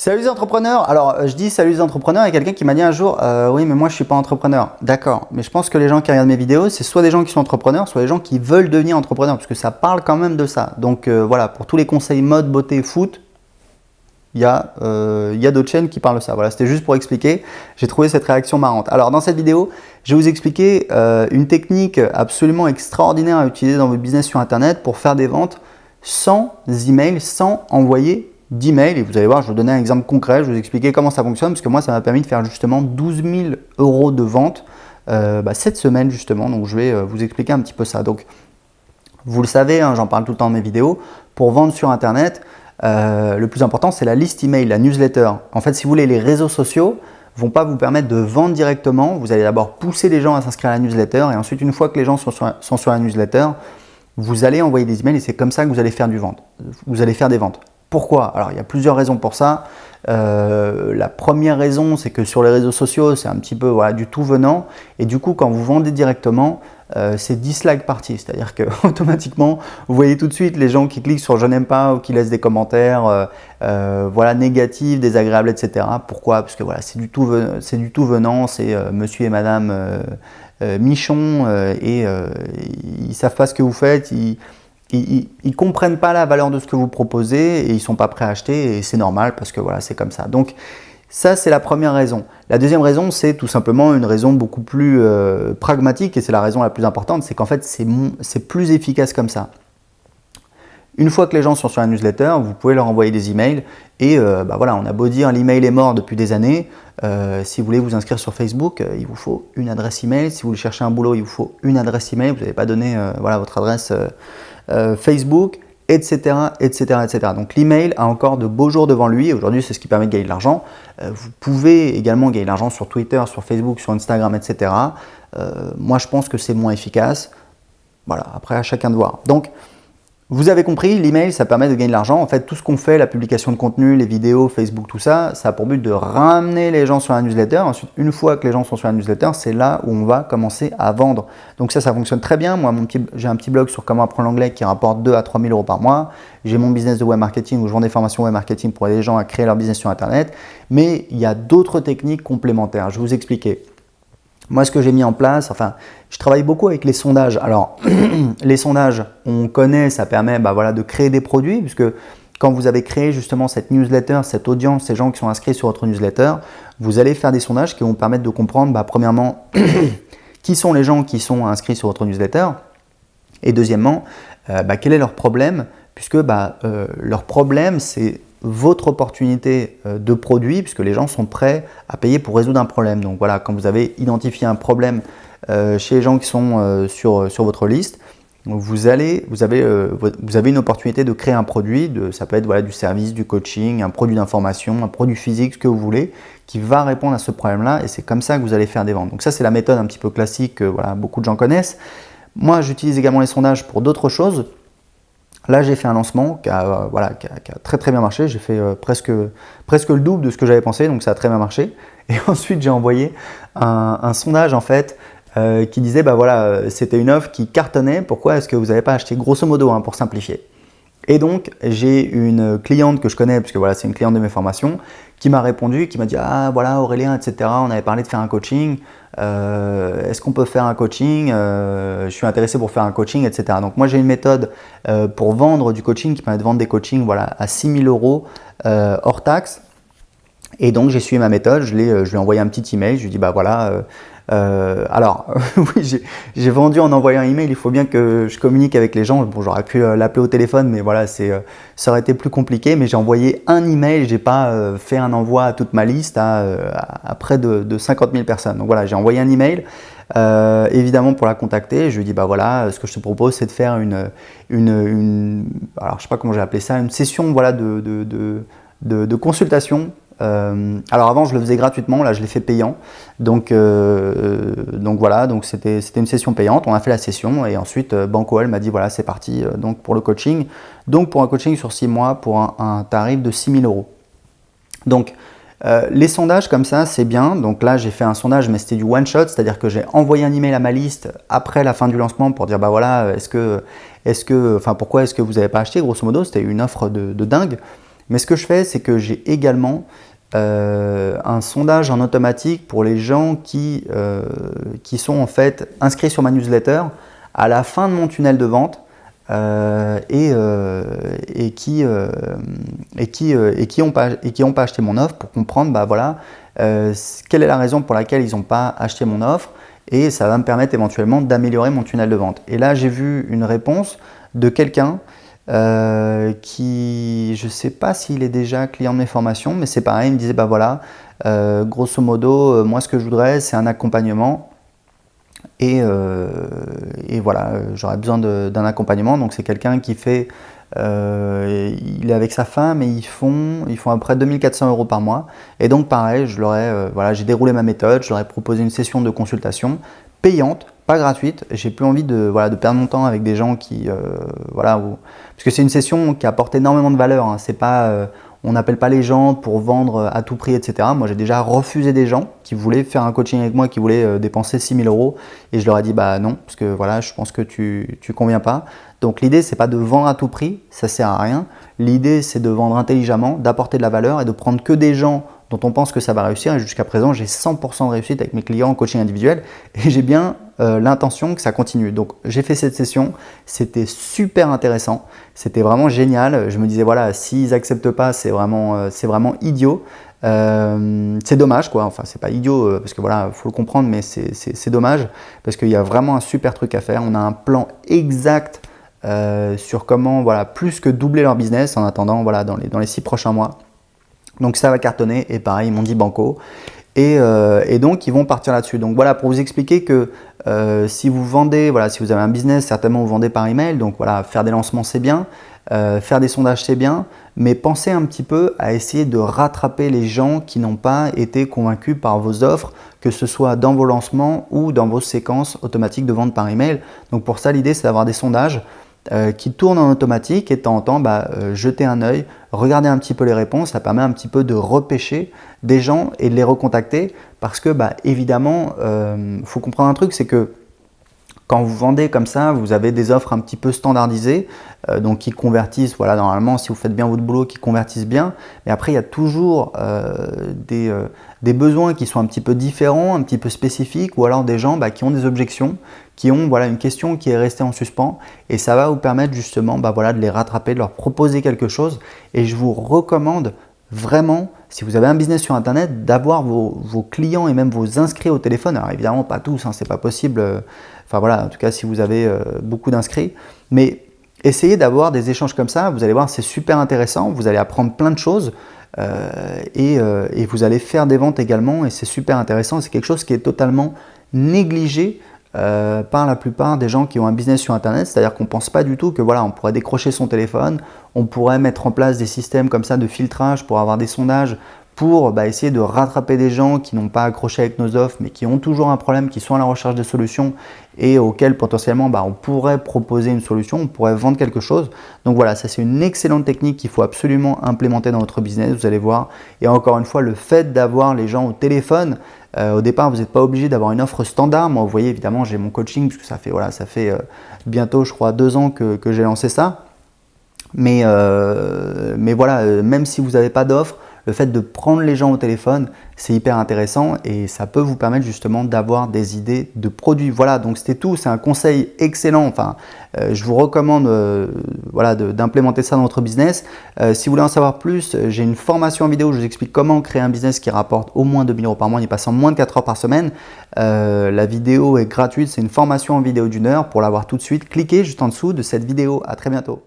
Salut les entrepreneurs! Alors, je dis salut les entrepreneurs, il y a quelqu'un qui m'a dit un jour oui, mais moi je suis pas entrepreneur. D'accord, mais je pense que les gens qui regardent mes vidéos, c'est soit des gens qui sont entrepreneurs, soit des gens qui veulent devenir entrepreneurs, parce que ça parle quand même de ça. Donc voilà, pour tous les conseils mode, beauté, foot, il y a d'autres chaînes qui parlent de ça. Voilà, c'était juste pour expliquer. J'ai trouvé cette réaction marrante. Alors, dans cette vidéo, je vais vous expliquer une technique absolument extraordinaire à utiliser dans votre business sur Internet pour faire des ventes sans email, sans envoyer d'email. Et vous allez voir, je vais vous donner un exemple concret, je vais vous expliquer comment ça fonctionne, parce que moi, ça m'a permis de faire justement 12 000 € de vente cette semaine justement. Donc, je vais vous expliquer un petit peu ça. Donc, vous le savez, hein, j'en parle tout le temps dans mes vidéos, pour vendre sur Internet, le plus important, c'est la liste email, la newsletter. En fait, si vous voulez, les réseaux sociaux ne vont pas vous permettre de vendre directement. Vous allez d'abord pousser les gens à s'inscrire à la newsletter et ensuite, une fois que les gens sont sur la newsletter, vous allez envoyer des emails et c'est comme ça que vous allez faire des ventes. Pourquoi? Alors, il y a plusieurs raisons pour ça. La première raison, c'est que sur les réseaux sociaux, c'est un petit peu du tout venant. Et du coup, quand vous vendez directement, c'est dislike party. C'est-à-dire que automatiquement, vous voyez tout de suite les gens qui cliquent sur je n'aime pas ou qui laissent des commentaires négatifs, désagréables, etc. Pourquoi? Parce que c'est du tout venant, c'est monsieur et madame Michon et ils ne savent pas ce que vous faites. Ils comprennent pas la valeur de ce que vous proposez et ils sont pas prêts à acheter et c'est normal parce que c'est comme ça. Donc ça, c'est la première raison. La deuxième raison, c'est tout simplement une raison beaucoup plus pragmatique et c'est la raison la plus importante, c'est qu'en fait, c'est plus efficace comme ça. Une fois que les gens sont sur la newsletter, vous pouvez leur envoyer des emails et on a beau dire l'email est mort depuis des années. Si vous voulez vous inscrire sur Facebook, il vous faut une adresse email. Si vous voulez chercher un boulot, il vous faut une adresse email. Vous n'avez pas donné votre adresse Facebook, etc., etc., etc. Donc l'email a encore de beaux jours devant lui. Aujourd'hui, c'est ce qui permet de gagner de l'argent. Vous pouvez également gagner de l'argent sur Twitter, sur Facebook, sur Instagram, etc. Moi, je pense que c'est moins efficace. Voilà, après à chacun de voir. Donc, vous avez compris, l'email, ça permet de gagner de l'argent. En fait, tout ce qu'on fait, la publication de contenu, les vidéos, Facebook, tout ça, ça a pour but de ramener les gens sur la newsletter. Ensuite, une fois que les gens sont sur la newsletter, c'est là où on va commencer à vendre. Donc ça fonctionne très bien. Moi, j'ai un petit blog sur comment apprendre l'anglais qui rapporte 2 à 3 000 € par mois. J'ai mon business de web marketing où je vends des formations web marketing pour aider les gens à créer leur business sur Internet. Mais il y a d'autres techniques complémentaires. Je vais vous expliquer. Moi, ce que j'ai mis en place, je travaille beaucoup avec les sondages. Alors, les sondages, on connaît, ça permet de créer des produits, puisque quand vous avez créé justement cette newsletter, cette audience, ces gens qui sont inscrits sur votre newsletter, vous allez faire des sondages qui vont permettre de comprendre, premièrement, qui sont les gens qui sont inscrits sur votre newsletter, et deuxièmement, quel est leur problème, puisque leur problème, c'est votre opportunité de produit, puisque les gens sont prêts à payer pour résoudre un problème. Donc voilà, quand vous avez identifié un problème chez les gens qui sont sur votre liste, vous avez une opportunité de créer un produit, ça peut être du service, du coaching, un produit d'information, un produit physique, ce que vous voulez, qui va répondre à ce problème-là et c'est comme ça que vous allez faire des ventes. Donc ça, c'est la méthode un petit peu classique que beaucoup de gens connaissent. Moi, j'utilise également les sondages pour d'autres choses. Là, j'ai fait un lancement qui a très très bien marché. J'ai fait presque le double de ce que j'avais pensé, donc ça a très bien marché. Et ensuite, j'ai envoyé un sondage en fait qui disait c'était une offre qui cartonnait. Pourquoi est-ce que vous n'avez pas acheté, grosso modo, pour simplifier. Et donc, j'ai une cliente que je connais, parce que c'est une cliente de mes formations, qui m'a répondu, qui m'a dit Aurélien, etc. On avait parlé de faire un coaching. Est-ce qu'on peut faire un coaching? Je suis intéressé pour faire un coaching, etc. Donc moi j'ai une méthode pour vendre du coaching qui permet de vendre des coachings à 6 000 € hors taxe. Et donc j'ai suivi ma méthode, je lui ai envoyé un petit email, je lui ai dit alors oui, j'ai vendu en envoyant un email, il faut bien que je communique avec les gens. Bon, j'aurais pu l'appeler au téléphone, mais ça aurait été plus compliqué. Mais j'ai envoyé un email, j'ai pas fait un envoi à toute ma liste à près de 50 000 personnes. Donc voilà, j'ai envoyé un email. Évidemment pour la contacter, je lui ai dit ce que je te propose c'est de faire alors je sais pas comment j'ai appelé ça, une session de consultation. Alors avant je le faisais gratuitement, là je l'ai fait payant, donc c'était une session payante. On a fait la session et ensuite Banco elle m'a dit c'est parti donc pour le coaching, donc pour un coaching sur 6 mois pour un tarif de 6 000 €. Donc les sondages comme ça c'est bien. Donc là j'ai fait un sondage mais c'était du one shot, c'est à dire que j'ai envoyé un email à ma liste après la fin du lancement pour dire pourquoi est-ce que vous n'avez pas acheté, grosso modo c'était une offre de dingue. Mais ce que je fais, c'est que j'ai également un sondage en automatique pour les gens qui sont en fait inscrits sur ma newsletter à la fin de mon tunnel de vente et qui n'ont pas acheté mon offre pour comprendre bah, voilà, quelle est la raison pour laquelle ils n'ont pas acheté mon offre et ça va me permettre éventuellement d'améliorer mon tunnel de vente. Et là, j'ai vu une réponse de quelqu'un qui, je ne sais pas s'il est déjà client de mes formations, mais c'est pareil, il me disait bah voilà, grosso modo, moi ce que je voudrais c'est un accompagnement et voilà, j'aurais besoin d'un accompagnement. Donc c'est quelqu'un qui fait, il est avec sa femme et ils font à peu près 2400 € par mois. Et donc pareil, voilà, j'ai déroulé ma méthode, je leur ai proposé une session de consultation payante, pas gratuite. J'ai plus envie de perdre mon temps avec des gens qui, parce que c'est une session qui apporte énormément de valeur. Hein. C'est pas, on n'appelle pas les gens pour vendre à tout prix, etc. Moi, j'ai déjà refusé des gens qui voulaient faire un coaching avec moi, qui voulaient dépenser 6 000 € et je leur ai dit bah non, parce que voilà, je pense que tu conviens pas. Donc l'idée, c'est pas de vendre à tout prix, ça sert à rien. L'idée, c'est de vendre intelligemment, d'apporter de la valeur et de prendre que des gens dont on pense que ça va réussir. Et jusqu'à présent, j'ai 100% de réussite avec mes clients en coaching individuel et j'ai bien l'intention que ça continue. Donc j'ai fait cette session, c'était super intéressant, c'était vraiment génial. Je me disais voilà, s'ils n'acceptent pas, c'est vraiment idiot. C'est dommage quoi, enfin c'est pas idiot parce que voilà, faut le comprendre, mais c'est dommage parce qu'il y a vraiment un super truc à faire. On a un plan exact sur comment voilà, plus que doubler leur business en attendant voilà, dans les 6 prochains mois. Donc ça va cartonner et pareil, ils m'ont dit banco. Et donc ils vont partir là-dessus. Donc voilà, pour vous expliquer que si vous vendez, voilà, si vous avez un business, certainement vous vendez par email. Donc voilà, faire des lancements c'est bien, faire des sondages c'est bien, mais pensez un petit peu à essayer de rattraper les gens qui n'ont pas été convaincus par vos offres, que ce soit dans vos lancements ou dans vos séquences automatiques de vente par email. Donc pour ça, l'idée c'est d'avoir des sondages qui tournent en automatique et de temps en temps, jeter un œil, regarder un petit peu les réponses, ça permet un petit peu de repêcher des gens et de les recontacter parce que évidemment, faut comprendre un truc, c'est que quand vous vendez comme ça, vous avez des offres un petit peu standardisées, donc qui convertissent, voilà, normalement, si vous faites bien votre boulot, qui convertissent bien. Mais après, il y a toujours des besoins qui sont un petit peu différents, un petit peu spécifiques, ou alors des gens qui ont des objections, qui ont voilà, une question qui est restée en suspens. Et ça va vous permettre justement voilà, de les rattraper, de leur proposer quelque chose. Et je vous recommande vraiment, si vous avez un business sur Internet, d'avoir vos clients et même vos inscrits au téléphone. Alors évidemment, pas tous, hein, c'est pas possible. Enfin voilà, en tout cas, si vous avez beaucoup d'inscrits. Mais essayez d'avoir des échanges comme ça. Vous allez voir, c'est super intéressant. Vous allez apprendre plein de choses et vous allez faire des ventes également. Et c'est super intéressant. C'est quelque chose qui est totalement négligé par la plupart des gens qui ont un business sur Internet. C'est-à-dire qu'on ne pense pas du tout que voilà, on pourrait décrocher son téléphone, on pourrait mettre en place des systèmes comme ça de filtrage pour avoir des sondages, pour essayer de rattraper des gens qui n'ont pas accroché avec nos offres, mais qui ont toujours un problème, qui sont à la recherche de solutions et auxquels potentiellement on pourrait proposer une solution, on pourrait vendre quelque chose. Donc voilà, ça c'est une excellente technique qu'il faut absolument implémenter dans votre business, vous allez voir. Et encore une fois, le fait d'avoir les gens au téléphone, au départ, vous n'êtes pas obligé d'avoir une offre standard. Moi, vous voyez, évidemment, j'ai mon coaching, puisque ça fait bientôt, je crois, 2 ans que j'ai lancé ça. Mais voilà, même si vous n'avez pas d'offre, le fait de prendre les gens au téléphone, c'est hyper intéressant et ça peut vous permettre justement d'avoir des idées de produits. Voilà, donc c'était tout. C'est un conseil excellent. Enfin, je vous recommande d'implémenter ça dans votre business. Si vous voulez en savoir plus, j'ai une formation en vidéo où je vous explique comment créer un business qui rapporte au moins 2 000 € par mois en y passant moins de 4 heures par semaine. La vidéo est gratuite. C'est une formation en vidéo d'1 heure. Pour l'avoir tout de suite, cliquez juste en dessous de cette vidéo. À très bientôt.